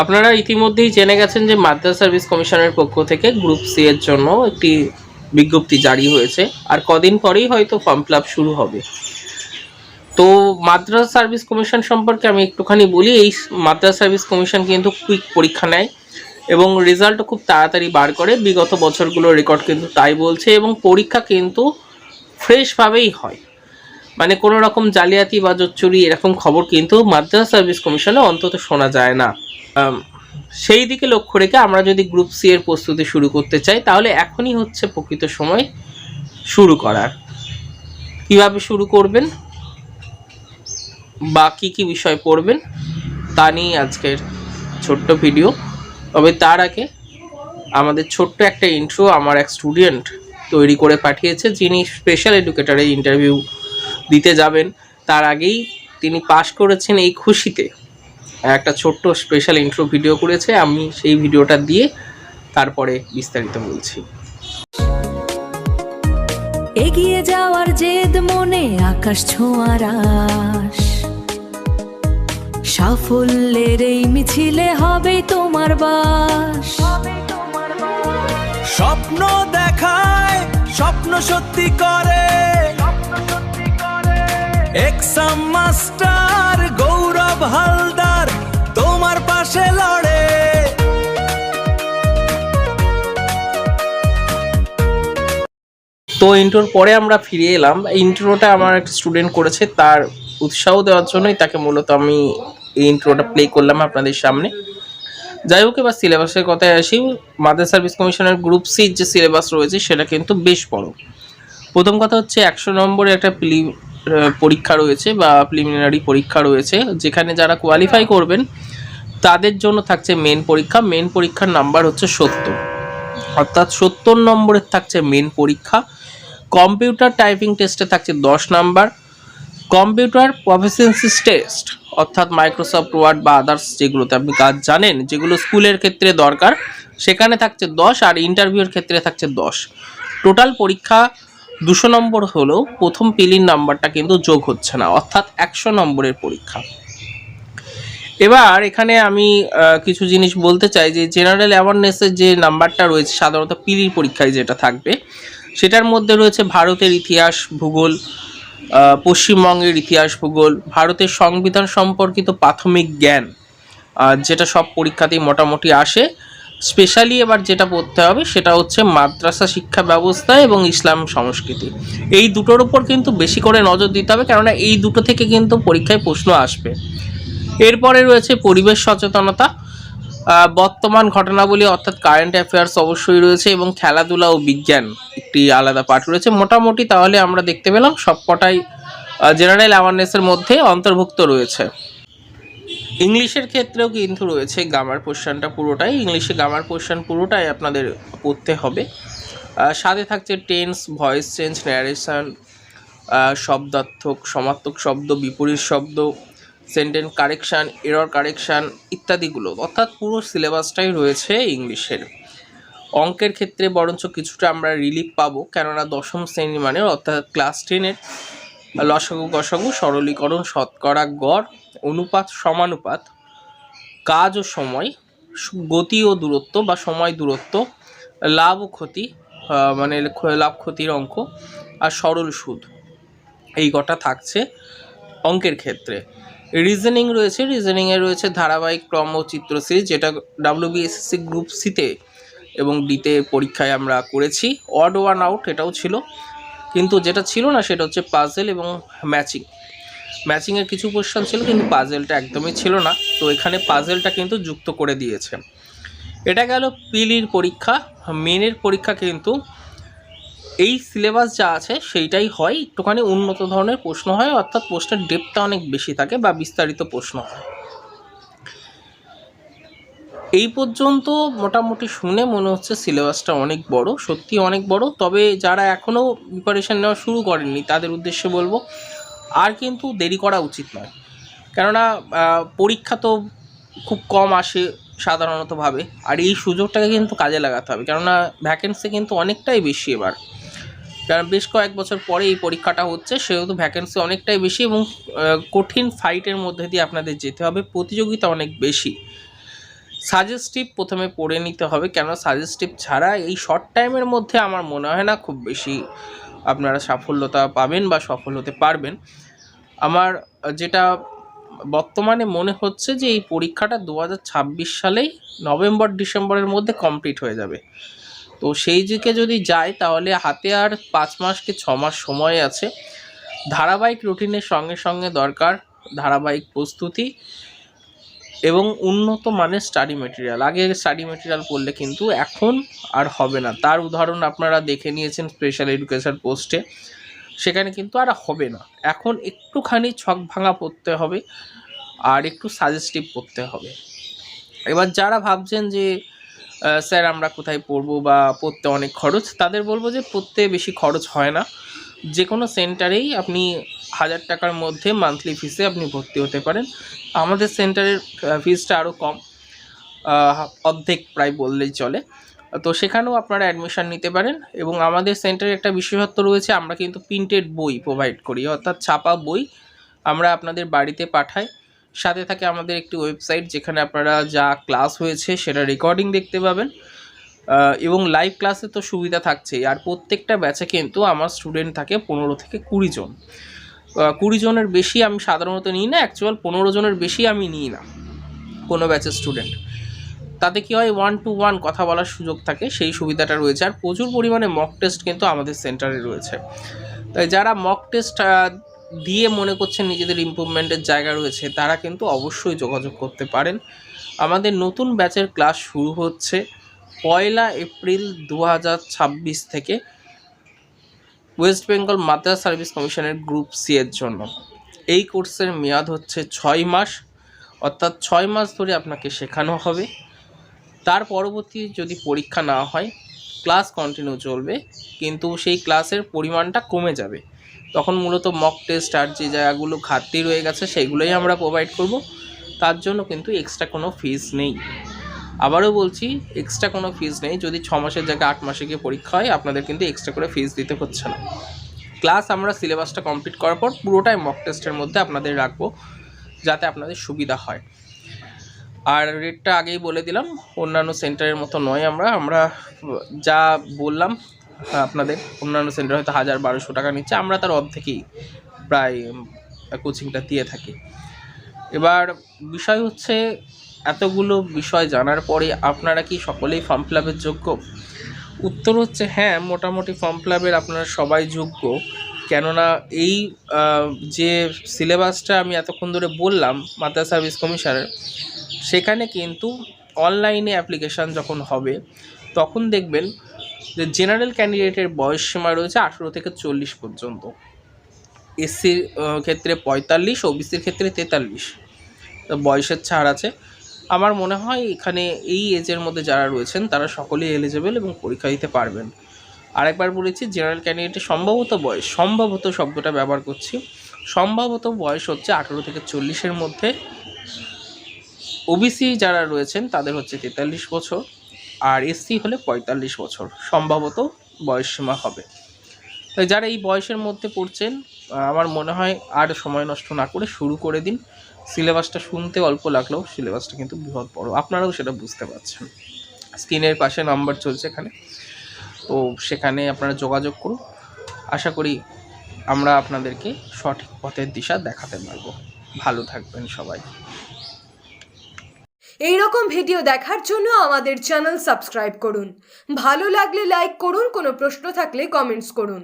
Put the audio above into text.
আপনারা ইতিমধ্যেই জেনে গেছেন যে মাদ্রাসা সার্ভিস কমিশনের পক্ষ থেকে গ্রুপ সি এর জন্য একটি বিজ্ঞপ্তি জারি হয়েছে, আর কদিন পরেই হয়তো ফর্ম ফিল আপ শুরু হবে। তো মাদ্রাসা সার্ভিস কমিশন সম্পর্কে আমি একটুখানি বলি। এই মাদ্রাসা সার্ভিস কমিশন কিন্তু কুইক পরীক্ষা নেয় এবং রেজাল্টও খুব তাড়াতাড়ি বার করে। বিগত বছরগুলোর রেকর্ড কিন্তু তাই বলছে, এবং পরীক্ষা কিন্তু ফ্রেশভাবেই হয়, মানে কোনো রকম জালিয়াতি বা জোচ্চুরি এরকম খবর কিন্তু মাদ্রাসা সার্ভিস কমিশনে অন্তত শোনা যায় না। সেই দিকে লক্ষ্য রেখে আমরা যদি গ্রুপ সি এর প্রস্তুতি শুরু করতে চাই, তাহলে এখনই হচ্ছে প্রকৃত সময় শুরু করার। কিভাবে শুরু করবেন বা কী কী বিষয় পড়বেন তা নিয়ে আজকের ছোট্ট ভিডিও। তবে তার আগে আমাদের ছোট্ট একটা ইন্ট্রো আমার এক স্টুডেন্ট তৈরি করে পাঠিয়েছে, যিনি স্পেশাল এডুকেটরের ইন্টারভিউ দিতে যাবেন। তার আগেই তিনি পাশ করেছেন, এই খুশিতে একটা ছোট্ট স্পেশাল ইন্ট্রো ভিডিও করেছে। আমি সেই ভিডিওটা দিয়ে তারপরে বিস্তারিত বলছি। এগিয়ে যাওয়ার জেদ মনে, আকাশ ছোঁয়ার আশ, সাফল্যের এই মিছিলে হবে তোমার বাস। স্বপ্ন দেখায়, স্বপ্ন সত্যি করে, এক্সাম মাস্টার গৌরব হালদার তোমার পাশে লড়ে। তো ইন্ট্রোর পরে আমরা ফিরে এলাম। ইন্ট্রোটা আমার একটা স্টুডেন্ট করেছে, তার উৎসাহ দেওয়ার জন্যই তাকে মূলত আমি এই ইন্ট্রোটা প্লে করলাম আপনাদের সামনে। যাই হোক, এবার সিলেবাসের কথায় আসি। মাদ্রাসা সার্ভিস কমিশনের গ্রুপ সির যে সিলেবাস রয়েছে সেটা কিন্তু বেশ বড়। প্রথম কথা হচ্ছে 100 নম্বরের একটা পরীক্ষা রয়েছে বা প্রিলিমিনারি পরীক্ষা রয়েছে, যেখানে যারা কোয়ালিফাই করবেন তাদের জন্য থাকছে মেন পরীক্ষা। মেন পরীক্ষার নাম্বার হচ্ছে 70, অর্থাৎ 70 নম্বরের থাকছে মেন পরীক্ষা। কম্পিউটার টাইপিং টেস্টে থাকছে 10 নাম্বার। কম্পিউটার প্রফিসিয়েন্সি টেস্ট অর্থাৎ মাইক্রোসফট ওয়ার্ড বা আদার্স যেগুলোতে আপনি কাজ জানেন, যেগুলো স্কুলের ক্ষেত্রে দরকার, সেখানে থাকছে 10, আর ইন্টারভিউর ক্ষেত্রে থাকছে 10। টোটাল পরীক্ষা 200 নম্বর হলেও প্রথম পিলির নাম্বারটা কিন্তু যোগ হচ্ছে না, অর্থাৎ 100 নম্বরের পরীক্ষা। এবার এখানে আমি কিছু জিনিস বলতে চাই যে জেনারেল অ্যাওয়ারনেসের যে নাম্বারটা রয়েছে সাধারণত পিলির পরীক্ষায় যেটা থাকবে, সেটার মধ্যে রয়েছে ভারতের ইতিহাস ভূগোল, পশ্চিমবঙ্গের ইতিহাস ভূগোল, ভারতের সংবিধান সম্পর্কিত প্রাথমিক জ্ঞান, যেটা সব পরীক্ষাতেই মোটামুটি আসে। স্পেশালি এবার যেটা পড়তে হবে সেটা হচ্ছে মাদ্রাসা শিক্ষা ব্যবস্থা এবং ইসলাম সংস্কৃতি। এই দুটোর উপর কিন্তু বেশি করে নজর দিতে হবে, কেননা এই দুটো থেকে কিন্তু পরীক্ষায় প্রশ্ন আসবে। এরপরে রয়েছে পরিবেশ সচেতনতা, বর্তমান ঘটনাবলী অর্থাৎ কারেন্ট অ্যাফেয়ার্স অবশ্যই রয়েছে, এবং খেলাধুলা ও বিজ্ঞান একটি আলাদা পার্ট রয়েছে। মোটামুটি তাহলে আমরা দেখতে পেলাম সবকটাই জেনারেল অ্যাওয়ারনেসের মধ্যে অন্তর্ভুক্ত রয়েছে। ইংলিশের ক্ষেত্রেও কিন্তু রয়েছে গ্রামার পোর্শনটা পুরোটাই, ইংলিশে গ্রামার পোর্শন পুরোটাই আপনাদের পড়তে হবে। সাথে থাকছে টেন্স, ভয়েস চেঞ্জ, ন্যারেশন, শব্দার্থক, সমার্থক শব্দ, বিপরীত শব্দ, সেন্টেন্স কারেকশান, এরর কারেকশান ইত্যাদিগুলো, অর্থাৎ পুরো সিলেবাসটাই রয়েছে ইংলিশের। অঙ্কের ক্ষেত্রে বরঞ্চ কিছুটা আমরা রিলিফ পাবো, কেননা দশম শ্রেণী মানের অর্থাৎ ক্লাস 10-এর লসাগু গসাগু, সরলীকরণ, শতকরা, গড়, অনুপাত, সমানুপাত, কাজ ও সময়, গতি ও দূরত্ব বা সময় দূরত্ব, লাভ ও ক্ষতি, মানে লাভ ক্ষতির অঙ্ক, আর সরল সুদ, এই কটা থাকছে অঙ্কের ক্ষেত্রে। রিজনিং রয়েছে, রিজনিংয়ে রয়েছে ধারাবাহিক ক্রম ও চিত্র সিরিজ, যেটা WBSSC গ্রুপ সিতে এবং ডিতে পরীক্ষায় আমরা করেছি। অড ওয়ান আউট এটাও ছিল, কিন্তু যেটা ছিল না সেটা হচ্ছে পাজেল এবং ম্যাচিং। ম্যাচিংয়ের কিছু কোশ্চেন ছিল কিন্তু পাজেলটা একদমই ছিল না, তো এখানে পাজেলটা কিন্তু যুক্ত করে দিয়েছে। এটা গেল পিলির পরীক্ষা। মেনের পরীক্ষা কিন্তু এই সিলেবাস যা আছে সেইটাই হয়, একটুখানি উন্নত ধরনের প্রশ্ন হয়, অর্থাৎ প্রশ্নের ডেপথটা অনেক বেশি থাকে বা বিস্তারিত প্রশ্ন হয়। এই পর্যন্ত মোটামুটি শুনে মনে হচ্ছে সিলেবাসটা অনেক বড়, সত্যি অনেক বড়। তবে যারা এখনও প্রিপারেশান নেওয়া শুরু করেননি তাদের উদ্দেশ্যে বলবো আর কিন্তু দেরি করা উচিত নয়, কেননা পরীক্ষা তো খুব কম আসে সাধারণতভাবে, আর এই সুযোগটাকে কিন্তু কাজে লাগাতে হবে, কেননা ভ্যাকেন্সি কিন্তু অনেকটাই বেশি এবার। কারণ বেশ কয়েক বছর পরে এই পরীক্ষাটা হচ্ছে, সেহেতু ভ্যাকেন্সি অনেকটাই বেশি এবং কঠিন ফাইটের মধ্যে দিয়ে আপনাদের যেতে হবে, প্রতিযোগিতা অনেক বেশি। সাজেস্টিভ প্রথমে পড়ে নিতে হবে, কেন সাজেস্টিভ ছাড়া এই শর্ট টাইমের মধ্যে আমার মনে হয় না খুব বেশি আপনারা সাফল্যতা পাবেন বা সফল হতে পারবেন। আমার যেটা বর্তমানে মনে হচ্ছে যে এই পরীক্ষাটা 2026 সালেই নভেম্বর ডিসেম্বরের মধ্যে কমপ্লিট হয়ে যাবে। তো সেই দিকে যদি যায় তাহলে হাতে আর 5 মাস কি 6 মাস সময় আছে। ধারাবাহিক রুটিনের সঙ্গে সঙ্গে দরকার ধারাবাহিক প্রস্তুতি এবং উন্নত মানের স্টাডি মেটেরিয়াল। আগে স্টাডি মেটেরিয়াল পড়লে কিন্তু এখন আর হবে না, তার উদাহরণ আপনারা দেখে নিয়েছেন স্পেশাল এডুকেশন পোস্টে, সেখানে কিন্তু আর হবে না। এখন একটুখানি ছক ভাঙা পড়তে হবে আর একটু সাজেস্টিভ পড়তে হবে। এবার যারা ভাবছেন যে স্যার আমরা কোথায় পড়বো বা পড়তে অনেক খরচ, তাদের বলবো যে পড়তে বেশি খরচ হয় না, যে কোনো সেন্টারেই আপনি 1000 টাকার মধ্যে মান্থলি ফিসে আপনি ভর্তি হতে পারেন। আমাদের সেন্টারের ফিসটা আরও কম, অর্ধেক প্রায় বললেই চলে। তো সেখানেও আপনারা অ্যাডমিশন নিতে পারেন। এবং আমাদের সেন্টারে একটা বিশেষত্ব রয়েছে, আমরা কিন্তু প্রিন্টেড বই প্রোভাইড করি, অর্থাৎ ছাপা বই আমরা আপনাদের বাড়িতে পাঠাই। সাথে থাকে আমাদের একটি ওয়েবসাইট, যেখানে আপনারা যা ক্লাস হয়েছে সেটা রেকর্ডিং দেখতে পাবেন এবং লাইভ ক্লাসে তো সুবিধা থাকছেই। আর প্রত্যেকটা ব্যাচে কিন্তু আমার স্টুডেন্ট থাকে 15 থেকে 20 জন। 20 জনের বেশি আমি সাধারণত নিই না, অ্যাকচুয়াল 15 জনের বেশি আমি নিই না কোনো ব্যাচের স্টুডেন্ট। তাতে কী হয়, 1-to-1 কথা বলার সুযোগ থাকে, সেই সুবিধাটা রয়েছে। আর প্রচুর পরিমাণে মক টেস্ট কিন্তু আমাদের সেন্টারে রয়েছে। তাই যারা মক টেস্ট দিয়ে মনে করছেন নিজেদের ইমপ্রুভমেন্টের জায়গা রয়েছে, তারা কিন্তু অবশ্যই যোগাযোগ করতে পারেন। আমাদের নতুন ব্যাচের ক্লাস শুরু হচ্ছে 1 এপ্রিল 2026 থেকে ওয়েস্ট বেঙ্গল মাদ্রাসা সার্ভিস কমিশনের গ্রুপ সি এর জন্য। এই কোর্সের মেয়াদ হচ্ছে 6 মাস, অর্থাৎ 6 মাস ধরে আপনাকে শেখানো হবে। তার পরবর্তী যদি পরীক্ষা না হয়, ক্লাস কন্টিনিউ চলবে, কিন্তু সেই ক্লাসের পরিমাণটা কমে যাবে। তখন মূলত মক টেস্ট আর যে জায়গাগুলো ঘাটতি রয়ে গেছে সেগুলোই আমরা প্রোভাইড করব। তার জন্য কিন্তু এক্সট্রা কোনো ফিস নেই। আবারও বলছি, এক্সট্রা কোনো ফিস নেই। যদি 6 মাসের জায়গায় 8 মাসে গিয়ে পরীক্ষা হয়, আপনাদের কিন্তু এক্সট্রা করে ফিস দিতে হচ্ছে না। ক্লাস আমরা সিলেবাসটা কমপ্লিট করার পর পুরোটাই মক টেস্টের মধ্যে আপনাদের রাখবো, যাতে আপনাদের সুবিধা হয়। আর রেটটা আগেই বলে দিলাম, অন্যান্য সেন্টারের মতো নয়। আমরা যা বললাম আপনাদের, অন্যান্য সেন্টার হয়তো 1000-1200 টাকা নিচ্ছে, আমরা তার অর্ধেকই প্রায় কোচিংটা দিয়ে থাকি। এবার বিষয় হচ্ছে, এতগুলো বিষয় জানার পরে আপনারা কি সকলেই ফর্ম ফিল আপের যোগ্য? উত্তর হচ্ছে হ্যাঁ, মোটামুটি ফর্ম ফিল আপের আপনারা সবাই যোগ্য। কেননা এই যে সিলেবাসটা আমি এতক্ষণ ধরে বললাম মাদ্রাসা সার্ভিস কমিশনের, সেখানে কিন্তু অনলাইনে অ্যাপ্লিকেশান যখন হবে তখন দেখবেন যে জেনারেল ক্যান্ডিডেটের বয়স সীমা রয়েছে 18 থেকে 40 পর্যন্ত, এসসির ক্ষেত্রে 45, ওবিসির ক্ষেত্রে 43, তো বয়সের ছাড় আছে। আমার মনে হয় এখানে এই এজের মধ্যে যারা রয়েছেন তারা সকলেই এলিজেবল এবং পরীক্ষা দিতে পারবেন। আরেকবার বলেছি, জেনারেল ক্যান্ডিডেটের সম্ভবত বয়স, সম্ভবত শব্দটা ব্যবহার করছি, সম্ভবত বয়স হচ্ছে 18 থেকে 40-এর মধ্যে। ওবিসি যারা রয়েছেন তাদের হচ্ছে 43 বছর, আর এসসি হলে 45 বছর সম্ভবত বয়সসীমা হবে। তাই যারা এই বয়সের মধ্যে পড়ছেন, আমার মনে হয় আর সময় নষ্ট না করে শুরু করে দিন। সিলেবাসটা শুনতে অল্প লাগলেও সিলেবাসটা কিন্তু বৃহৎ বড়, আপনারাও সেটা বুঝতে পারছেন। স্ক্রিনের পাশে নাম্বার চলছে এখানে, তো সেখানে আপনারা যোগাযোগ করুন। আশা করি আমরা আপনাদেরকে সঠিক পথের দিশা দেখাতে পারবো। ভালো থাকবেন সবাই। এই রকম ভিডিও দেখার জন্য আমাদের চ্যানেল সাবস্ক্রাইব করুন। ভালো লাগলে লাইক করুন, কোনো প্রশ্ন থাকলে কমেন্টস করুন।